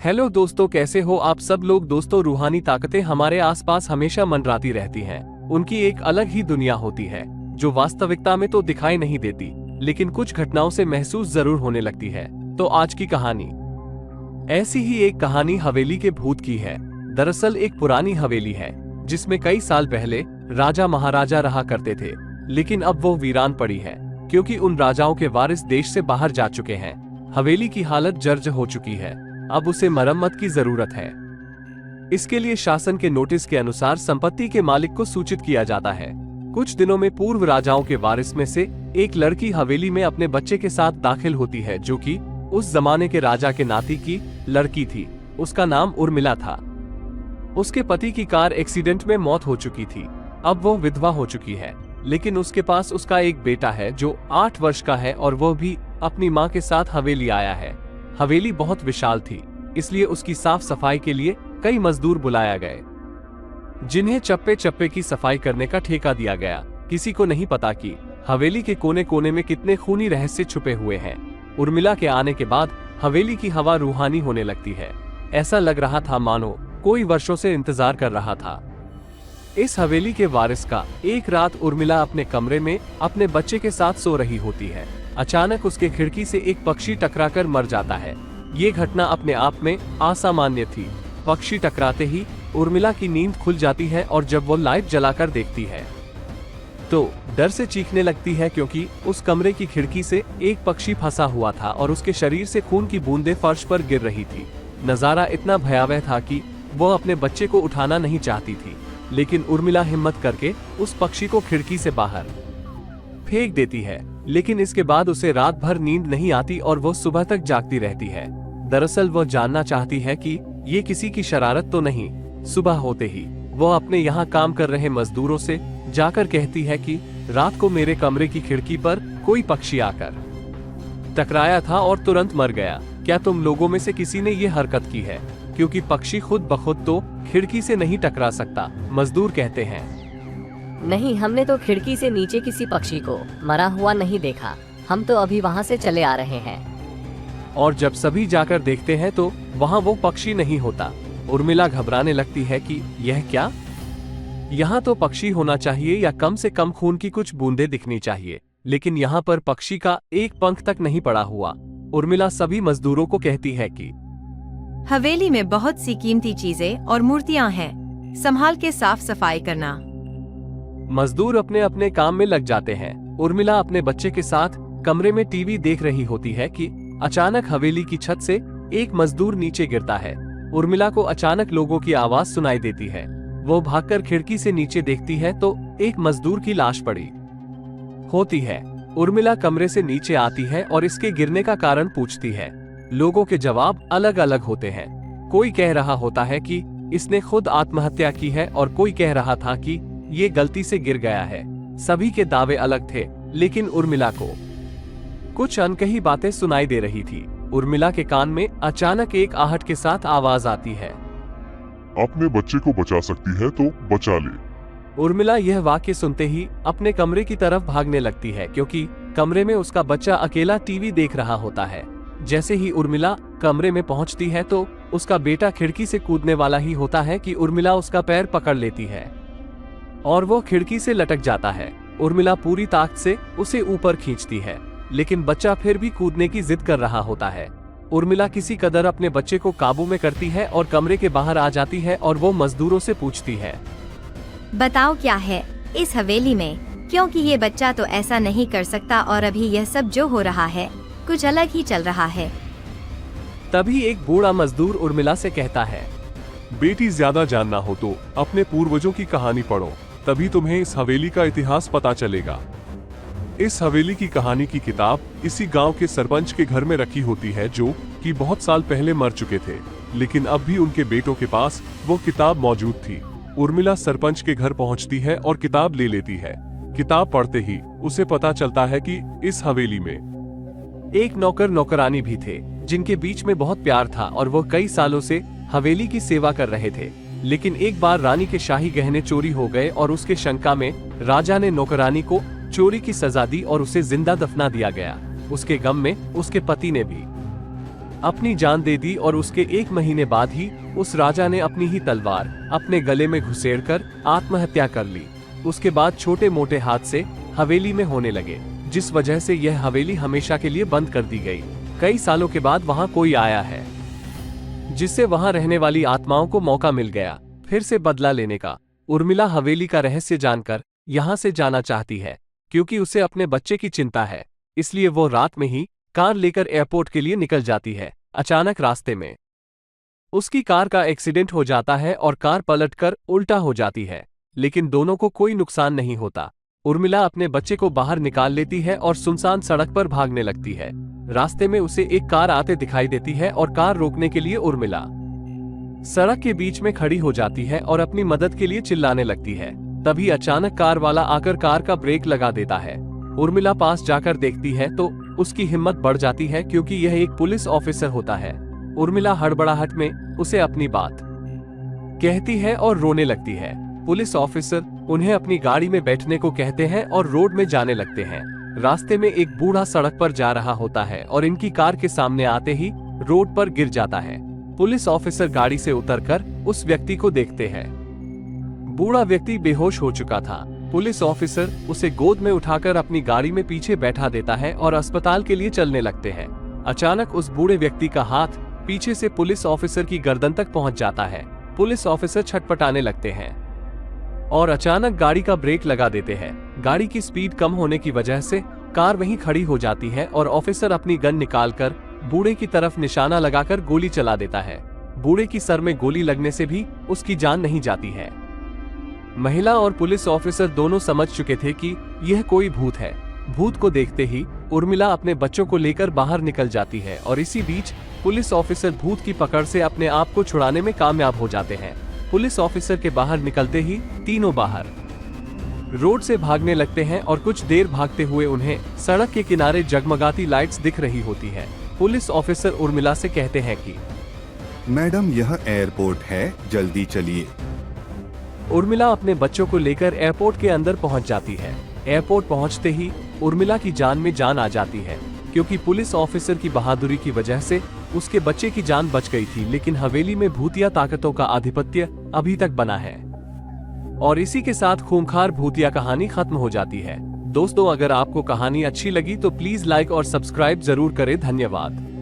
Hello दोस्तों, कैसे हो आप सब लोग। दोस्तों, रूहानी ताकतें हमारे आसपास हमेशा मंडराती रहती हैं। उनकी एक अलग ही दुनिया होती है जो वास्तविकता में तो दिखाई नहीं देती, लेकिन कुछ घटनाओं से महसूस जरूर होने लगती है। तो आज की कहानी ऐसी ही एक कहानी हवेली के भूत की है। दरअसल एक पुरानी हवेली है जिसमें कई साल पहले राजा महाराजा रहा करते थे, लेकिन अब वो वीरान पड़ी है क्योंकि उन राजाओं के वारिस देश से बाहर जा चुके हैं। हवेली की हालत जर्जर हो चुकी है, अब उसे मरम्मत की जरूरत है। इसके लिए शासन के नोटिस के अनुसार संपत्ति के मालिक को सूचित किया जाता है। कुछ दिनों में पूर्व राजाओं के वारिस में से एक लड़की हवेली में अपने बच्चे के साथ दाखिल होती है, जो कि उस जमाने के राजा के नाती की लड़की थी। उसका नाम उर्मिला था। उसके पति की कार एक्सीडेंट में मौत हो चुकी थी। अब वो विधवा हो चुकी है, लेकिन उसके पास उसका एक बेटा है जो 8 वर्ष का है और वो भी अपनी माँ के साथ हवेली आया है। हवेली बहुत विशाल थी, इसलिए उसकी साफ सफाई के लिए कई मजदूर बुलाया गए, जिन्हें चप्पे चप्पे की सफाई करने का ठेका दिया गया। किसी को नहीं पता कि हवेली के कोने कोने में कितने खूनी रहस्य छुपे हुए हैं। उर्मिला के आने के बाद हवेली की हवा रूहानी होने लगती है। ऐसा लग रहा था मानो कोई वर्षों से इंतजार कर रहा था। इस हवेली के वारिस का एक रात उर्मिला अपने कमरे में अपने बच्चे के साथ सो रही होती है। अचानक उसके खिड़की से एक पक्षी टकराकर मर जाता है। ये घटना अपने आप में असामान्य थी। पक्षी टकराते ही उर्मिला की नींद खुल जाती है और जब वो लाइट जलाकर देखती है तो डर से चीखने लगती है, क्योंकि उस कमरे की खिड़की से एक पक्षी फंसा हुआ था और उसके शरीर से खून की बूंदें फर्श पर गिर रही थी। नजारा इतना भयावह था कि वो अपने बच्चे को उठाना नहीं चाहती थी, लेकिन उर्मिला हिम्मत करके उस पक्षी को खिड़की से बाहर फेंक देती है। लेकिन इसके बाद उसे रात भर नींद नहीं आती और वो सुबह तक जागती रहती है। दरअसल वो जानना चाहती है कि ये किसी की शरारत तो नहीं। सुबह होते ही वो अपने यहाँ काम कर रहे मजदूरों से जाकर कहती है कि रात को मेरे कमरे की खिड़की पर कोई पक्षी आकर टकराया था और तुरंत मर गया। क्या तुम लोगों में से किसी ने ये हरकत की है? क्योंकि पक्षी खुद बखुद तो खिड़की से नहीं टकरा सकता। मजदूर कहते हैं, नहीं, हमने तो खिड़की से नीचे किसी पक्षी को मरा हुआ नहीं देखा। हम तो अभी वहाँ से चले आ रहे हैं। और जब सभी जाकर देखते हैं तो वहाँ वो पक्षी नहीं होता। उर्मिला घबराने लगती है कि यह क्या? यहाँ तो पक्षी होना चाहिए या कम से कम खून की कुछ बूंदें दिखनी चाहिए, लेकिन यहाँ पर पक्षी का एक पंख तक नहीं पड़ा हुआ। उर्मिला सभी मजदूरों को कहती है कि हवेली में बहुत सी कीमती चीजें और मूर्तियां हैं, संभाल के साफ सफाई करना। मजदूर अपने अपने काम में लग जाते हैं। उर्मिला अपने बच्चे के साथ कमरे में टीवी देख रही होती है कि अचानक हवेली की छत से एक मजदूर नीचे गिरता है। उर्मिला को अचानक लोगों की आवाज सुनाई देती है। वो भागकर खिड़की से नीचे देखती है तो एक मजदूर की लाश पड़ी होती है। उर्मिला कमरे से नीचे आती है और इसके गिरने का कारण पूछती है। लोगों के जवाब अलग अलग होते हैं। कोई कह रहा होता है कि इसने खुद आत्महत्या की है और कोई कह रहा था कि ये गलती से गिर गया है। सभी के दावे अलग थे, लेकिन उर्मिला को कुछ अनकही बातें सुनाई दे रही थी। उर्मिला के कान में अचानक एक आहट के साथ आवाज आती है, अपने बच्चे को बचा सकती है तो बचा ले। उर्मिला यह वाक्य सुनते ही अपने कमरे की तरफ भागने लगती है, क्योंकि कमरे में उसका बच्चा अकेला टीवी देख रहा होता है। जैसे ही उर्मिला कमरे में पहुंचती है तो उसका बेटा खिड़की से कूदने वाला ही होता है कि उर्मिला उसका पैर पकड़ लेती है और वो खिड़की से लटक जाता है। उर्मिला पूरी ताकत से उसे ऊपर खींचती है, लेकिन बच्चा फिर भी कूदने की जिद कर रहा होता है। उर्मिला किसी कदर अपने बच्चे को काबू में करती है और कमरे के बाहर आ जाती है और वो मजदूरों से पूछती है, बताओ क्या है इस हवेली में, क्योंकि ये बच्चा तो ऐसा नहीं कर सकता और अभी यह सब जो हो रहा है कुछ अलग ही चल रहा है। तभी एक बूढ़ा मजदूर उर्मिला से कहता है, बेटी, ज्यादा जानना हो तो अपने पूर्वजों की कहानी पढ़ो, तभी तुम्हें इस हवेली का इतिहास पता चलेगा। इस हवेली की कहानी की किताब इसी गांव के सरपंच के घर में रखी होती है, जो कि बहुत साल पहले मर चुके थे, लेकिन अब भी उनके बेटों के पास वो किताब मौजूद थी। उर्मिला सरपंच के घर पहुंचती है और किताब ले लेती है। किताब पढ़ते ही उसे पता चलता है कि इस हवेली में एक नौकर नौकरानी भी थे, जिनके बीच में बहुत प्यार था और वो कई सालों से हवेली की सेवा कर रहे थे। लेकिन एक बार रानी के शाही गहने चोरी हो गए और उसके शंका में राजा ने नौकरानी को चोरी की सजा दी और उसे जिंदा दफना दिया गया। उसके गम में उसके पति ने भी अपनी जान दे दी और उसके 1 महीने बाद ही उस राजा ने अपनी ही तलवार अपने गले में घुसेड़कर आत्महत्या कर ली। उसके बाद छोटे मोटे हादसे हवेली में होने लगे, जिस वजह से यह हवेली हमेशा के लिए बंद कर दी गई। कई सालों के बाद वहां कोई आया है, जिससे वहां रहने वाली आत्माओं को मौका मिल गया फिर से बदला लेने का। उर्मिला हवेली का रहस्य जानकर यहां से जाना चाहती है, क्योंकि उसे अपने बच्चे की चिंता है। इसलिए वो रात में ही कार लेकर एयरपोर्ट के लिए निकल जाती है। अचानक रास्ते में उसकी कार का एक्सीडेंट हो जाता है और कार पलटकर उल्टा हो जाती है, लेकिन दोनों को कोई नुकसान नहीं होता। उर्मिला अपने बच्चे को बाहर निकाल लेती है और सुनसान सड़क पर भागने लगती है। रास्ते में उसे एक कार आते दिखाई देती है और कार रोकने के लिए उर्मिला सड़क के बीच में खड़ी हो जाती है और अपनी मदद के लिए चिल्लाने लगती है। तभी अचानक कार वाला आकर कार का ब्रेक लगा देता है। उर्मिला पास जाकर देखती है तो उसकी हिम्मत बढ़ जाती है, क्योंकि यह एक पुलिस ऑफिसर होता है। उर्मिला हड़बड़ाहट में उसे अपनी बात कहती है और रोने लगती है। पुलिस ऑफिसर उन्हें अपनी गाड़ी में बैठने को कहते हैं और रोड में जाने लगते हैं। रास्ते में एक बूढ़ा सड़क पर जा रहा होता है और इनकी कार के सामने आते ही रोड पर गिर जाता है। पुलिस ऑफिसर गाड़ी से उतरकर उस व्यक्ति को देखते हैं। बूढ़ा व्यक्ति बेहोश हो चुका था। पुलिस ऑफिसर उसे गोद में उठाकर अपनी गाड़ी में पीछे बैठा देता है और अस्पताल के लिए चलने लगते हैं। अचानक उस बूढ़े व्यक्ति का हाथ पीछे से पुलिस ऑफिसर की गर्दन तक पहुंच जाता है। पुलिस ऑफिसर छटपटाने लगते हैं और अचानक गाड़ी का ब्रेक लगा देते हैं। गाड़ी की स्पीड कम होने की वजह से कार वहीं खड़ी हो जाती है और ऑफिसर अपनी गन निकालकर बूढ़े की तरफ निशाना लगाकर गोली चला देता है। बूढ़े की सर में गोली लगने से भी उसकी जान नहीं जाती है। महिला और पुलिस ऑफिसर दोनों समझ चुके थे कि यह कोई भूत है। भूत को देखते ही उर्मिला अपने बच्चों को लेकर बाहर निकल जाती है और इसी बीच पुलिस ऑफिसर भूत की पकड़ से अपने आप को छुड़ाने में कामयाब हो जाते हैं। पुलिस ऑफिसर के बाहर निकलते ही तीनों बाहर रोड से भागने लगते हैं और कुछ देर भागते हुए उन्हें सड़क के किनारे जगमगाती लाइट्स दिख रही होती है। पुलिस ऑफिसर उर्मिला से कहते हैं कि मैडम, यह एयरपोर्ट है, जल्दी चलिए। उर्मिला अपने बच्चों को लेकर एयरपोर्ट के अंदर पहुंच जाती है। एयरपोर्ट पहुंचते ही उर्मिला की जान में जान आ जाती है, क्योंकि पुलिस ऑफिसर की बहादुरी की वजह से उसके बच्चे की जान बच गई थी। लेकिन हवेली में भूतिया ताकतों का आधिपत्य अभी तक बना है और इसी के साथ खूंखार भूतिया कहानी खत्म हो जाती है। दोस्तों, अगर आपको कहानी अच्छी लगी तो प्लीज लाइक और सब्सक्राइब जरूर करें। धन्यवाद।